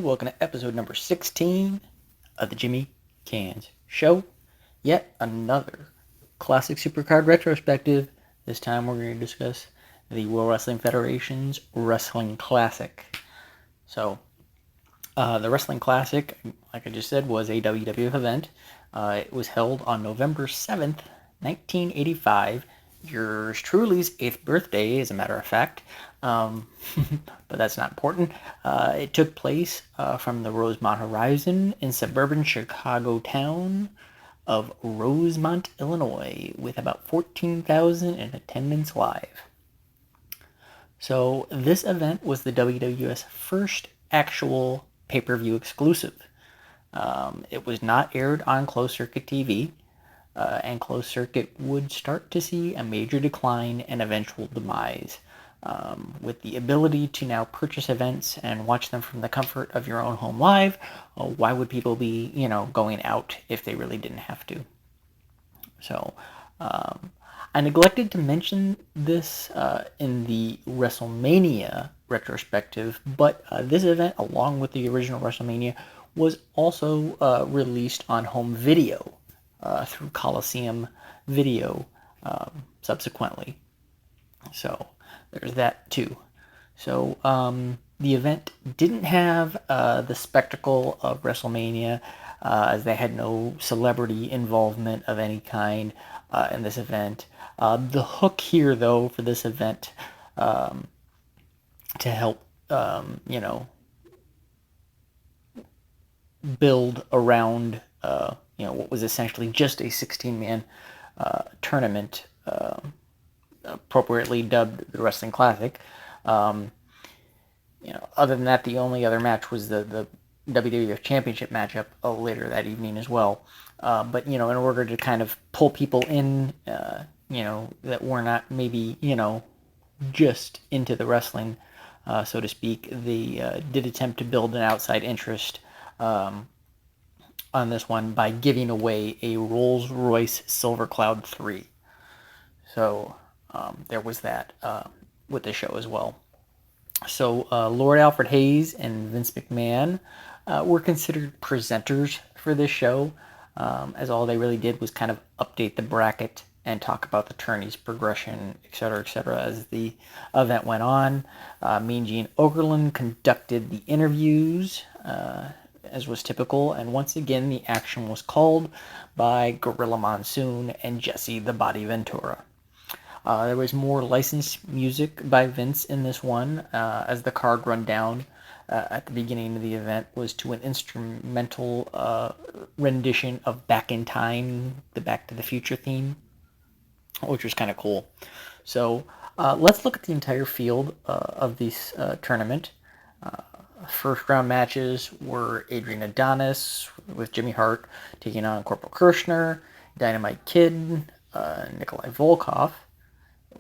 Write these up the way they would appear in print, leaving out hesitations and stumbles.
Welcome to episode number 16 of the Jimmy Canz Show. Yet another classic supercard retrospective. This time we're going to discuss the World Wrestling Federation's Wrestling Classic. So, the Wrestling Classic, like I just said, was a WWF event. It was held on November 7th, 1985. Yours truly's 8th birthday, as a matter of fact. But that's not important. It took place from the Rosemont Horizon in suburban Chicago town of Rosemont, Illinois, with about 14,000 in attendance live. So this event was the WWF's first actual pay-per-view exclusive. It was not aired on closed circuit TV, and closed circuit would start to see a major decline and eventual demise. With the ability to now purchase events and watch them from the comfort of your own home live, why would people be, going out if they really didn't have to? So, I neglected to mention this in the WrestleMania retrospective, but this event, along with the original WrestleMania, was also released on home video through Coliseum Video subsequently. So, there's that too. So the event didn't have the spectacle of WrestleMania, as they had no celebrity involvement of any kind in this event. The hook here, though, for this event, to help, build around, what was essentially just a 16-man tournament, appropriately dubbed the Wrestling Classic. Other than that, the only other match was the WWF Championship matchup later that evening as well. But, in order to kind of pull people in, that were not maybe, just into the wrestling, so to speak, they did attempt to build an outside interest on this one by giving away a Rolls-Royce Silver Cloud 3. So there was that with the show as well. So Lord Alfred Hayes and Vince McMahon were considered presenters for this show, as all they really did was kind of update the bracket and talk about the tourney's progression, etc., as the event went on. Mean Gene Okerlund conducted the interviews, as was typical, and once again the action was called by Gorilla Monsoon and Jesse the Body Ventura. There was more licensed music by Vince in this one, as the card rundown at the beginning of the event was to an instrumental rendition of Back in Time, the Back to the Future theme, which was kind of cool. So let's look at the entire field of this tournament. First round matches were Adrian Adonis with Jimmy Hart taking on Corporal Kirshner, Dynamite Kid, Nikolai Volkov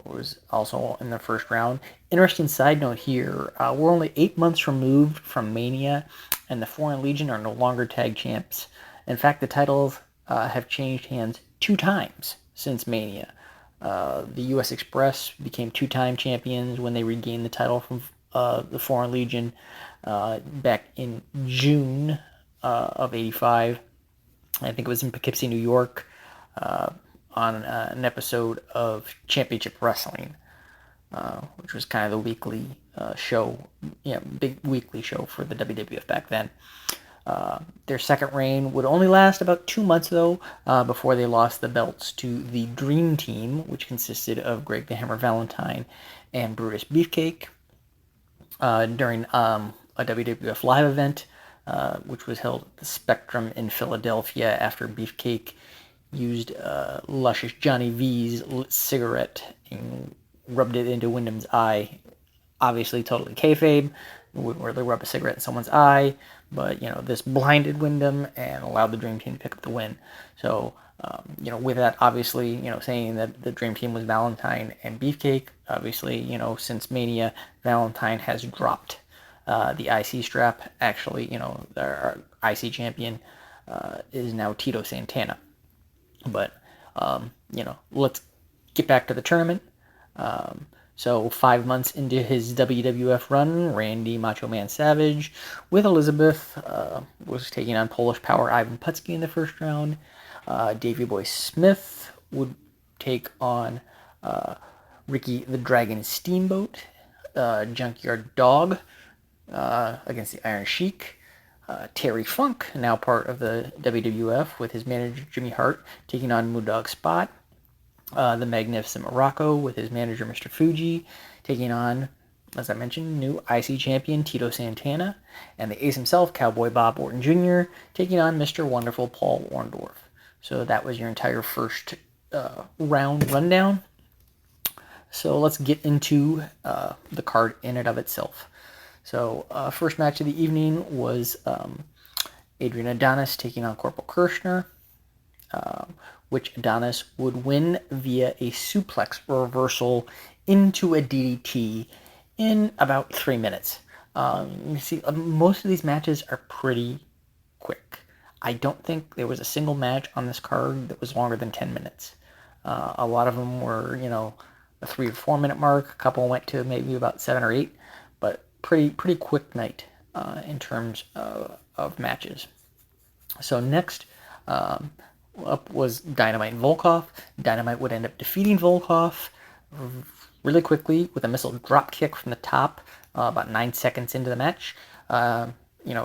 was also in the first round. Interesting side note here, we're only 8 months removed from Mania, and the Foreign Legion are no longer tag champs. In fact, the titles have changed hands 2 times since Mania. The U.S. Express became 2-time champions when they regained the title from the Foreign Legion back in June of 85. I think it was in Poughkeepsie, New York, on an episode of Championship Wrestling, which was kind of the weekly show, big weekly show for the WWF back then. Their second reign would only last about 2 months, though, before they lost the belts to the Dream Team, which consisted of Greg the Hammer Valentine and Brutus Beefcake, during a WWF live event, which was held at the Spectrum in Philadelphia after Beefcake used luscious Johnny V's cigarette and rubbed it into Wyndham's eye. Obviously, totally kayfabe. Wouldn't really rub a cigarette in someone's eye, but this blinded Wyndham and allowed the Dream Team to pick up the win. So, with that, obviously, saying that the Dream Team was Valentine and Beefcake. Obviously, since Mania, Valentine has dropped the IC strap. Actually, our IC champion is now Tito Santana. But, let's get back to the tournament. So 5 months into his WWF run, Randy Macho Man Savage with Elizabeth was taking on Polish Power Ivan Putski in the first round. Davey Boy Smith would take on Ricky the Dragon Steamboat. Junkyard Dog against the Iron Sheik. Terry Funk, now part of the WWF, with his manager Jimmy Hart, taking on Moondog Spot. The Magnificent Morocco, with his manager Mr. Fuji, taking on, as I mentioned, new IC champion Tito Santana. And the ace himself, Cowboy Bob Orton Jr., taking on Mr. Wonderful Paul Orndorff. So that was your entire first round rundown. So let's get into the card in and of itself. So first match of the evening was Adrian Adonis taking on Corporal Kirshner, which Adonis would win via a suplex reversal into a DDT in about 3 minutes. You see, most of these matches are pretty quick. I don't think there was a single match on this card that was longer than 10 minutes. A lot of them were, a 3 or 4 minute mark. A couple went to maybe about 7 or 8, but pretty quick night in terms of matches. So next up was Dynamite and Volkov. Dynamite would end up defeating Volkov really quickly with a missile drop kick from the top about 9 seconds into the match.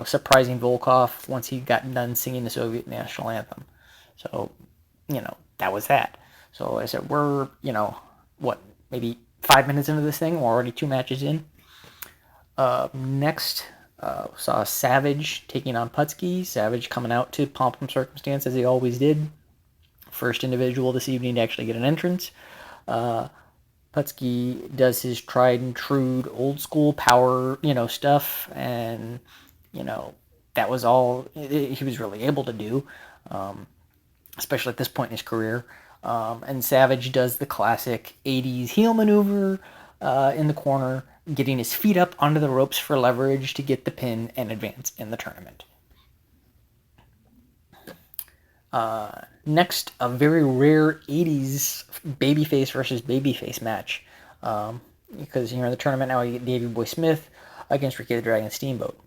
Surprising Volkov once he got done singing the Soviet national anthem. So, that was that. So I said, we're, maybe 5 minutes into this thing. We're already 2 matches in. Next, saw Savage taking on Putski. Savage coming out to pomp and circumstance, as he always did. First individual this evening to actually get an entrance. Putski does his tried and true old school power, stuff, and, that was all he was really able to do, especially at this point in his career. And Savage does the classic 80s heel maneuver in the corner, getting his feet up onto the ropes for leverage to get the pin and advance in the tournament. Next, a very rare 80s babyface versus babyface match. Because in the tournament now you get Davey Boy Smith against Ricky the Dragon Steamboat.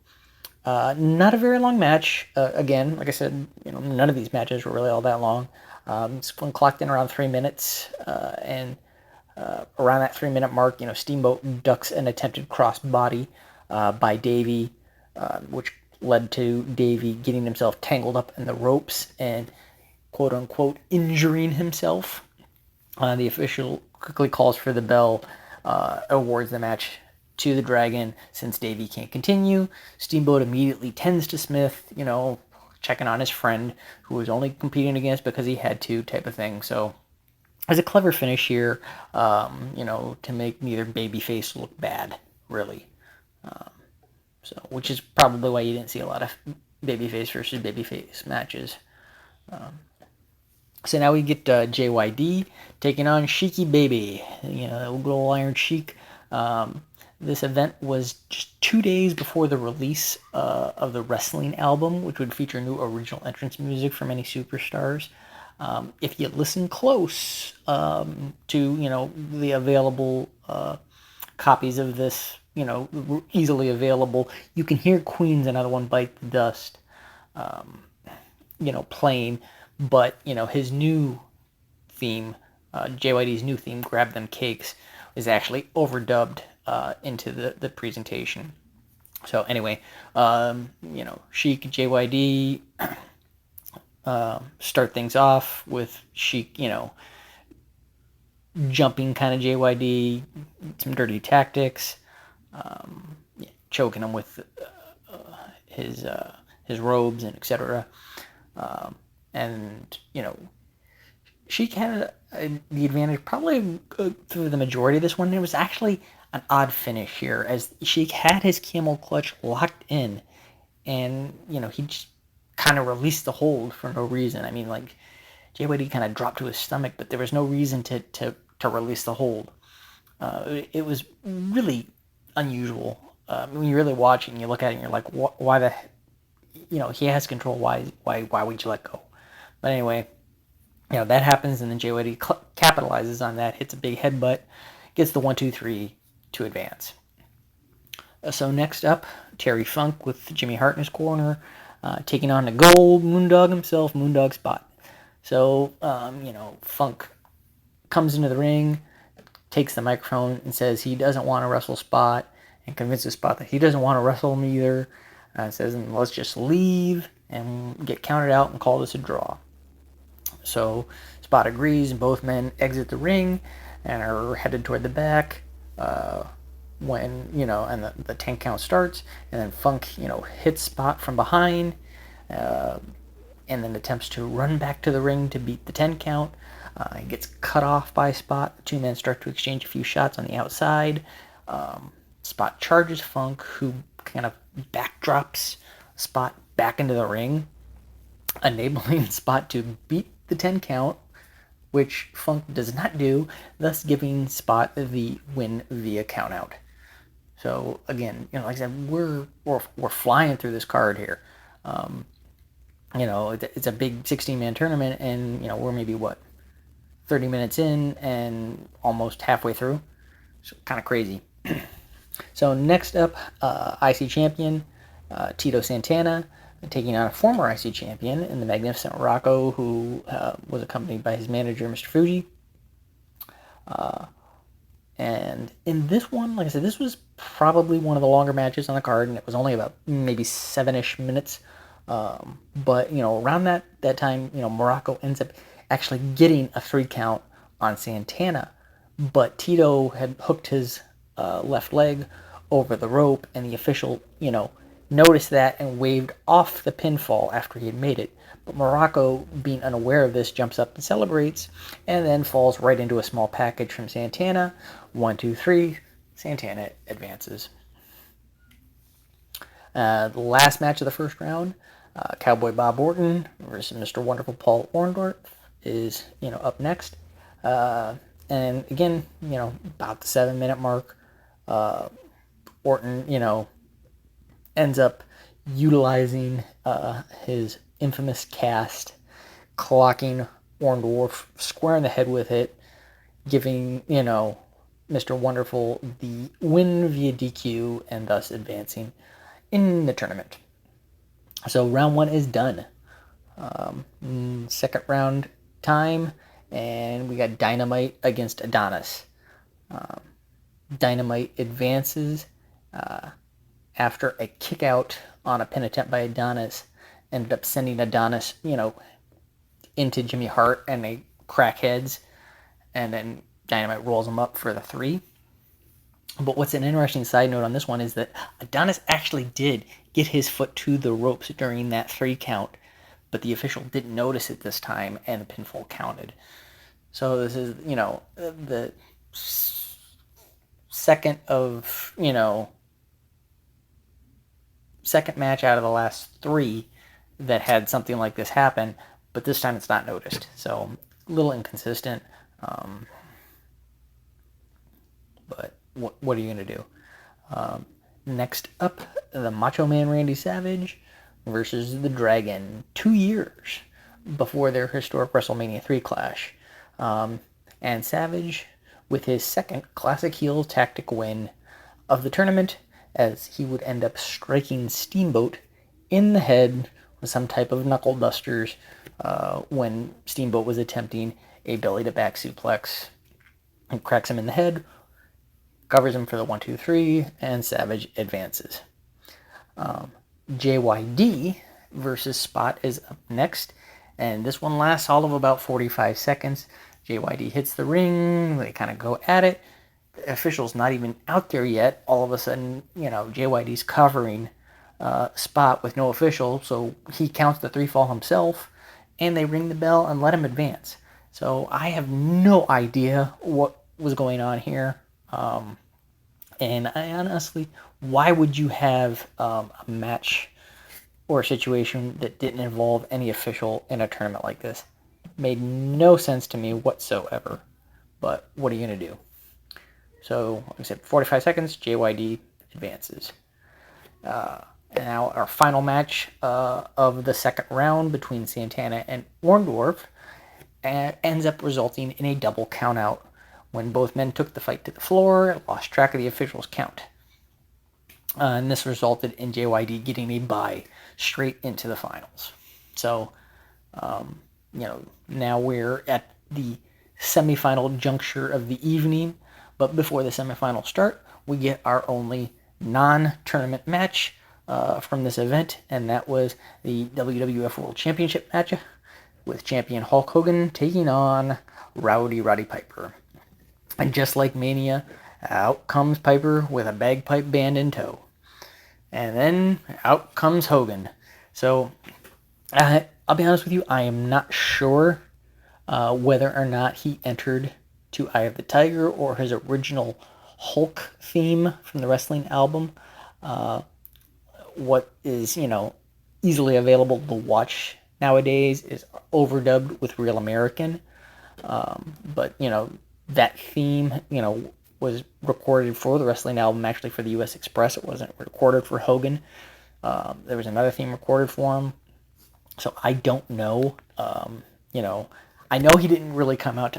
Not a very long match. Again, like I said, none of these matches were really all that long. This one clocked in around 3 minutes, and around that 3 minute mark, Steamboat ducks an attempted cross body by Davey, which led to Davey getting himself tangled up in the ropes and quote unquote injuring himself. The official quickly calls for the bell, awards the match to the Dragon since Davey can't continue. Steamboat immediately tends to Smith, checking on his friend who was only competing against because he had to, type of thing. So it's a clever finish here, to make neither babyface look bad, really. Which is probably why you didn't see a lot of babyface versus babyface matches. So now we get JYD taking on Sheiky Baby, good old Iron Sheik. This event was just 2 days before the release of the wrestling album, which would feature new original entrance music from many superstars. If you listen close to, the available copies of this, easily available, you can hear Queen's Another One Bite the Dust, playing, but, his new theme, JYD's new theme, Grab Them Cakes, is actually overdubbed into the presentation. So anyway, Sheik JYD start things off with Sheik, jumping kind of JYD, some dirty tactics, choking him with his robes and etc. And Sheik had the advantage probably through the majority of this one. It was actually an odd finish here, as Sheik had his camel clutch locked in, and he just kind of released the hold for no reason. I mean, like, JYD kind of dropped to his stomach, but there was no reason to release the hold. It was really unusual. When you're really watching, you look at it and you're like, why the, he has control. Why would you let go? But anyway, that happens, and then JYD capitalizes on that, hits a big headbutt, gets the 1-2-3 to advance. So next up, Terry Funk with Jimmy Hart in his corner, taking on the Gold Moondog himself, Moondog Spot. So, Funk comes into the ring, takes the microphone, and says he doesn't want to wrestle Spot, and convinces Spot that he doesn't want to wrestle him either. Says, let's just leave and get counted out and call this a draw. So Spot agrees, and both men exit the ring and are headed toward the back. When, and the 10 count starts, and then Funk, hits Spot from behind, and then attempts to run back to the ring to beat the 10 count. He gets cut off by Spot. The two men start to exchange a few shots on the outside. Spot charges Funk, who kind of backdrops Spot back into the ring, enabling Spot to beat the 10 count, which Funk does not do, thus giving Spot the win via countout. So again, like I said, we're flying through this card here. It's a big 16-man tournament, and we're maybe 30 minutes in and almost halfway through. So kind of crazy. So next up, IC champion Tito Santana taking on a former IC champion in the Magnificent Rocco, who was accompanied by his manager, Mr. Fuji. And in this one, like I said, this was probably one of the longer matches on the card, and it was only about maybe 7-ish minutes. But, around that time, Morocco ends up actually getting a 3 count on Santana. But Tito had hooked his left leg over the rope, and the official, noticed that and waved off the pinfall after he had made it. But Morocco, being unaware of this, jumps up and celebrates, and then falls right into a small package from Santana. 1-2-3, Santana advances. The last match of the first round, Cowboy Bob Orton versus Mr. Wonderful Paul Orndorff is, up next. And again, about the 7-minute mark, Orton, ends up utilizing his infamous cast, clocking Orndorff square in the head with it, giving, Mr. Wonderful the win via DQ, and thus advancing in the tournament. So round 1 is done. Second round time, and we got Dynamite against Adonis. Dynamite advances after a kick out on a pin attempt by Adonis. Ended up sending Adonis, into Jimmy Hart, and they crack heads, and then Dynamite rolls him up for the 3. But what's an interesting side note on this one is that Adonis actually did get his foot to the ropes during that 3 count, but the official didn't notice it this time, and the pinfall counted. So this is, the second match out of the last 3 that had something like this happen, but this time it's not noticed. So a little inconsistent. But what are you going to do? Next up, the Macho Man Randy Savage versus the Dragon, 2 years before their historic WrestleMania 3 clash. And Savage with his second classic heel tactic win of the tournament, as he would end up striking Steamboat in the head with some type of knuckle dusters when Steamboat was attempting a belly-to-back suplex. He cracks him in the head, covers him for the 1-2-3, and Savage advances. JYD versus Spot is up next, and this one lasts all of about 45 seconds. JYD hits the ring, they kind of go at it. The official's not even out there yet. All of a sudden, JYD's covering Spot with no official, so he counts the 3 fall himself, and they ring the bell and let him advance. So I have no idea what was going on here. And I honestly, why would you have a match or a situation that didn't involve any official in a tournament like this? Made no sense to me whatsoever. But what are you going to do? So, like I said, 45 seconds, JYD advances. And now our final match of the second round between Santana and Orndorff ends up resulting in a double countout when both men took the fight to the floor, lost track of the officials' count. And this resulted in JYD getting a bye straight into the finals. So, now we're at the semifinal juncture of the evening. But before the semifinals start, we get our only non-tournament match from this event, and that was the WWF World Championship match with champion Hulk Hogan taking on Roddy Piper. And just like Mania, out comes Piper with a bagpipe band in tow. And then out comes Hogan. So, I'll be honest with you, I am not sure whether or not he entered to Eye of the Tiger or his original Hulk theme from the wrestling album. What is, easily available to watch nowadays is overdubbed with Real American. But, that theme, was recorded for the wrestling album, actually for the U.S. Express. It wasn't recorded for Hogan. There was another theme recorded for him. So I don't know. I know he didn't really come out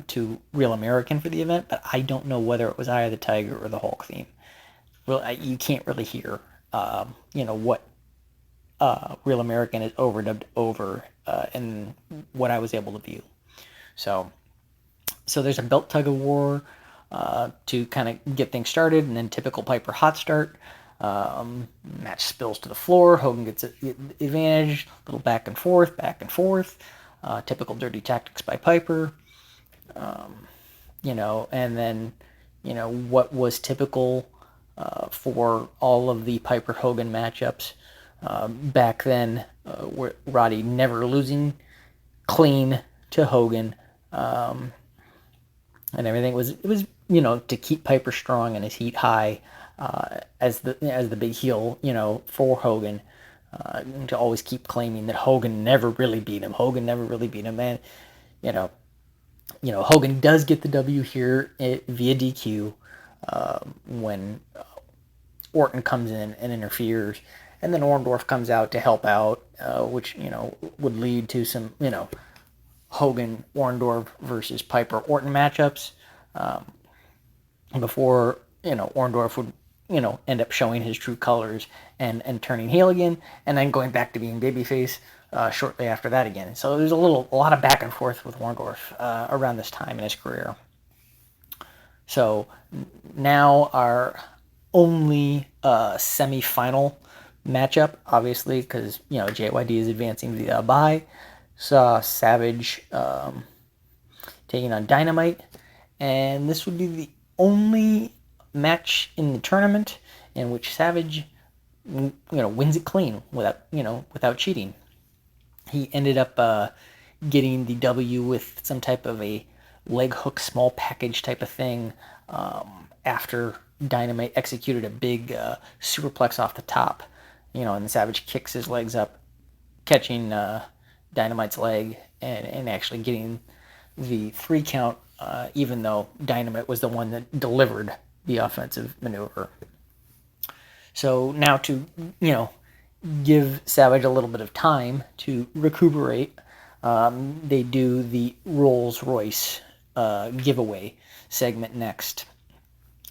to Real American for the event, but I don't know whether it was Eye of the Tiger or the Hulk theme. You can't really hear, what Real American is overdubbed over in what I was able to view. So there's a belt tug of war to kind of get things started, and then typical Piper hot start. Match spills to the floor. Hogan gets the advantage. A little back and forth. Typical dirty tactics by Piper. And then, what was typical for all of the Piper Hogan matchups back then, where Roddy never losing clean to Hogan. And everything it was to keep Piper strong and his heat high as the big heel for Hogan, to always keep claiming that Hogan never really beat him. And Hogan does get the W here via DQ when Orton comes in and interferes, and then Orndorff comes out to help out, which would lead to some Hogan, Orndorff versus Piper Orton matchups before Orndorff would end up showing his true colors and turning heel again, and then going back to being babyface shortly after that again. So there's a lot of back and forth with Orndorff around this time in his career. So now our only semi-final matchup, obviously, because JYD is advancing via bye. Saw Savage taking on Dynamite, and this would be the only match in the tournament in which Savage wins it clean without cheating. He ended up getting the W with some type of a leg hook small package type of thing after Dynamite executed a big superplex off the top, and the Savage kicks his legs up, catching Dynamite's leg and actually getting the 3 count, even though Dynamite was the one that delivered the offensive maneuver. So now to, give Savage a little bit of time to recuperate, they do the Rolls-Royce giveaway segment next.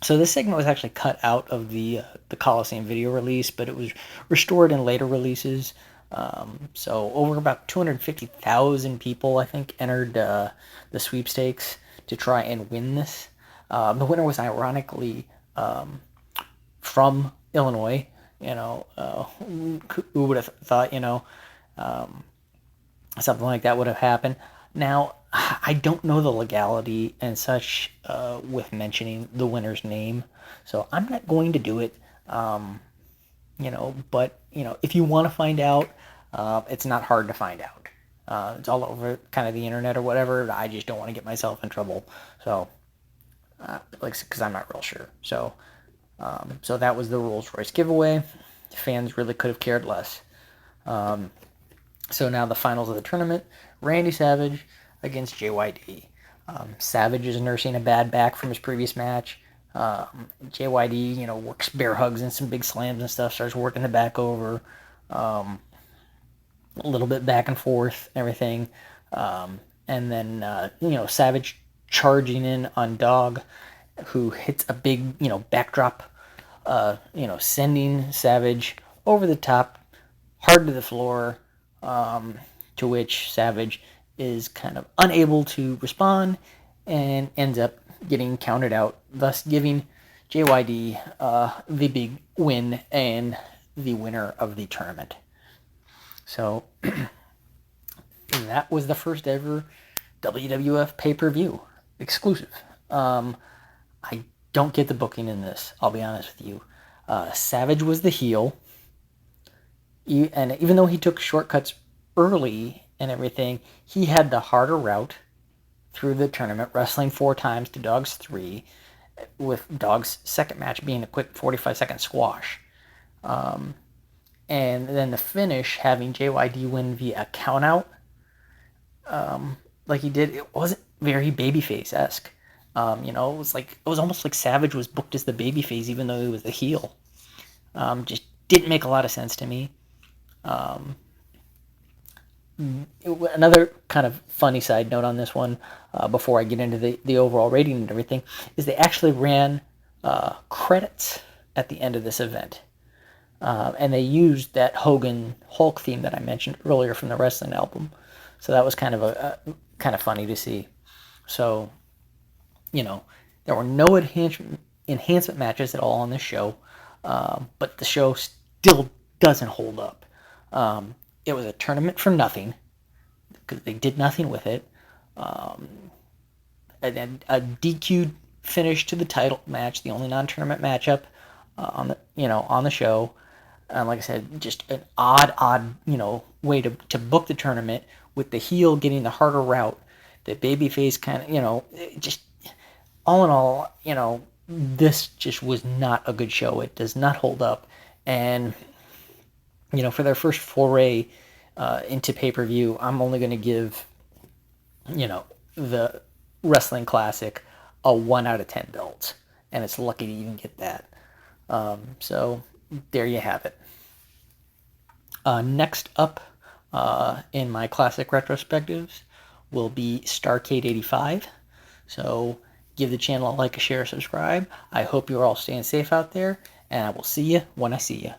So this segment was actually cut out of the Coliseum video release, but it was restored in later releases. So over about 250,000 people, I think, entered the sweepstakes to try and win this. The winner was ironically from Illinois. Who would have thought, something like that would have happened. Now, I don't know the legality and such with mentioning the winner's name, so I'm not going to do it. But if you want to find out, it's not hard to find out. It's all over kind of the internet or whatever. I just don't want to get myself in trouble. So, because I'm not real sure. So that was the Rolls-Royce giveaway. Fans really could have cared less. So now the finals of the tournament: Randy Savage against JYD. Savage is nursing a bad back from his previous match. JYD, works bear hugs and some big slams and stuff, starts working the back over. A little bit back and forth and everything. And then, Savage charging in on Dog, who hits a big, backdrop, sending Savage over the top, hard to the floor, to which Savage is kind of unable to respond and ends up getting counted out, thus giving JYD the big win and the winner of the tournament. So that was the first ever WWF pay-per-view exclusive. I don't get the booking in this, I'll be honest with you. Savage was the heel, and even though he took shortcuts early and everything, he had the harder route through the tournament, wrestling 4 times to Dog's 3, with Dog's second match being a quick 45-second squash. And then the finish, having JYD win via countout, like he did, it wasn't very babyface-esque. It was almost like Savage was booked as the babyface, even though he was the heel. Just didn't make a lot of sense to me. Another kind of funny side note on this one, before I get into the overall rating and everything, is they actually ran credits at the end of this event. And they used that Hogan Hulk theme that I mentioned earlier from the wrestling album. So that was kind of funny to see. So, there were no enhancement matches at all on this show, but the show still doesn't hold up. It was a tournament for nothing, because they did nothing with it. And then a DQ'd finish to the title match, the only non-tournament matchup on the show. Like I said, just an odd way to book the tournament, with the heel getting the harder route. The babyface kind of, just all in all, this just was not a good show. It does not hold up. And, for their first foray into pay-per-view, I'm only going to give, the Wrestling Classic a 1 out of 10 belts. And it's lucky to even get that. So there you have it. Next up in my classic retrospectives will be Starrcade 85. So give the channel a like, a share, subscribe. I hope you're all staying safe out there, and I will see you when I see you.